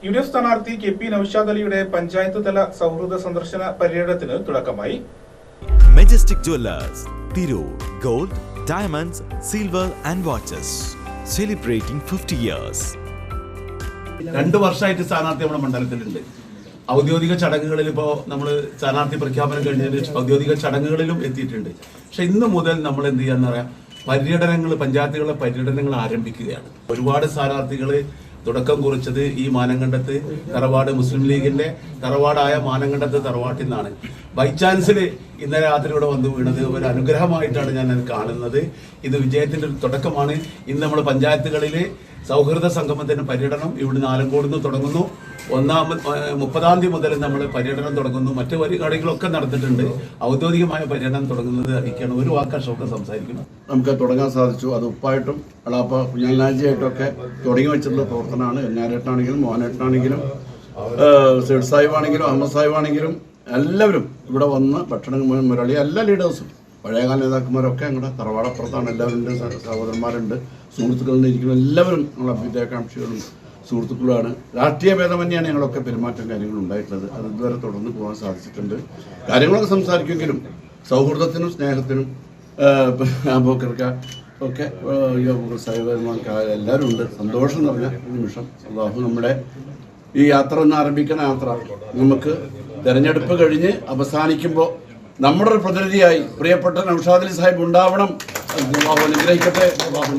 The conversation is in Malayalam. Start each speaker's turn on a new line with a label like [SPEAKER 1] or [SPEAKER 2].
[SPEAKER 1] UDF സ്ഥാനാർത്ഥി KP നൌഷാദ് അലിയുടെ പഞ്ചായത്ത് തല സൗഹൃദ സന്ദർശന പര്യടനത്തിന് തുടക്കമായി.
[SPEAKER 2] Majestic Jewelers, Tirur, Gold, Diamonds, Silver and Watches, celebrating 50 years.
[SPEAKER 3] 2 വർഷമായിട്ട് സ്ഥാനാർത്ഥി നമ്മുടെ മണ്ഡലത്തിലുണ്ട്. ഔദ്യോഗിക ചടങ്ങുകളിൽ ഇപ്പോൾ നമ്മൾ സ്ഥാനാർത്ഥി പ്രഖ്യാപനം കഴിഞ്ഞതിന് ഔദ്യോഗിക ചടങ്ങുകളിലും എത്തിയിട്ടുണ്ട്. പക്ഷെ ഇന്ന് മുതൽ നമ്മൾ എന്ത് ചെയ്യാന്ന് പറയാം, പര്യടനങ്ങൾ, പഞ്ചായത്തുകളുടെ പര്യടനങ്ങൾ ആരംഭിക്കുകയാണ്. ഒരുപാട് സ്ഥാനാർത്ഥികൾ തുടക്കം കുറിച്ചത് ഈ മാനങ്കണ്ടത്ത് തറവാട് മുസ്ലിം ലീഗിന്റെ തറവാടായ മാനങ്കണ്ടത്ത് തറവാട്ടിൽ നിന്നാണ്. ബൈ ചാൻസിൽ ഇന്നലെ രാത്രി ഇവിടെ വന്നു വീണത് ഒരു അനുഗ്രഹമായിട്ടാണ് ഞാൻ അത് കാണുന്നത്. ഇത് വിജയത്തിന്റെ ഒരു തുടക്കമാണ്. ഇന്ന് നമ്മൾ പഞ്ചായത്തുകളിൽ സൗഹൃദ സംഗമത്തിന് പര്യടനം ഇവിടുന്ന് ആലങ്കോട് നിന്ന് തുടങ്ങുന്നു. 30-ാം തീയതി മുതൽ നമ്മൾ പര്യടനം തുടങ്ങുന്നു. മറ്റു പരിപാടികളൊക്കെ നടത്തിയിട്ടുണ്ട്. ഔദ്യോഗികമായ പര്യടനം തുടങ്ങുന്നത് അറിയിക്കുകയാണ്. ഒരു വാക്ക് അശോക് സംസാരിക്കണം.
[SPEAKER 4] നമുക്ക് തുടങ്ങാൻ സാധിച്ചു. അത് ഉപ്പായിട്ടും അളാപ്പ കുഞ്ഞാലാജിയായിട്ടൊക്കെ തുടങ്ങി വെച്ചിട്ടുള്ള പ്രവർത്തനമാണ്. ഞാനേട്ടാണെങ്കിലും മോഹനേട്ടനാണെങ്കിലും സൈഡ് സാഹിബാണെങ്കിലും അഹമ്മദ് സാഹിബാണെങ്കിലും എല്ലാവരും ഇവിടെ വന്ന് ഭക്ഷണം മുരളി എല്ലാ ലീഡേഴ്സും പഴയകാല നേതാക്കന്മാരൊക്കെ ഞങ്ങളുടെ തറവാടപ്പുറത്താണ്. എല്ലാവരും സഹോദരന്മാരുണ്ട്, സുഹൃത്തുക്കളുണ്ട്. ഇരിക്കുന്ന എല്ലാവരും ഞങ്ങളുടെ അഭ്യുദയകാംക്ഷികളും സുഹൃത്തുക്കളുമാണ്. രാഷ്ട്രീയ ഭേദമന്യാണ് ഞങ്ങളൊക്കെ പെരുമാറ്റം കാര്യങ്ങളും ഉണ്ടായിട്ടുള്ളത്. അത് ഇതുവരെ തുടർന്ന് പോകാൻ സാധിച്ചിട്ടുണ്ട്. കാര്യങ്ങളൊക്കെ സംസാരിക്കുമെങ്കിലും സൗഹൃദത്തിനും സ്നേഹത്തിനും അബൂബക്കർക്ക് ഒക്കെ സഹോദരന്മാർക്ക് എല്ലാവരും ഉണ്ട്. സന്തോഷം നിറഞ്ഞ നിമിഷം. അല്ലാഹു നമ്മുടെ ഈ യാത്ര ഒന്ന് ആരംഭിക്കുന്ന യാത്ര നമുക്ക് തെരഞ്ഞെടുപ്പ് കഴിഞ്ഞ് അവസാനിക്കുമ്പോൾ നമ്മുടെ ഒരു പ്രതിനിധിയായി പ്രിയപ്പെട്ട നൌഷാദ് അലി സാഹിബ് ഉണ്ടാവണം. അല്ലാഹു അനുഗ്രഹിക്കട്ടെ. അല്ലാഹു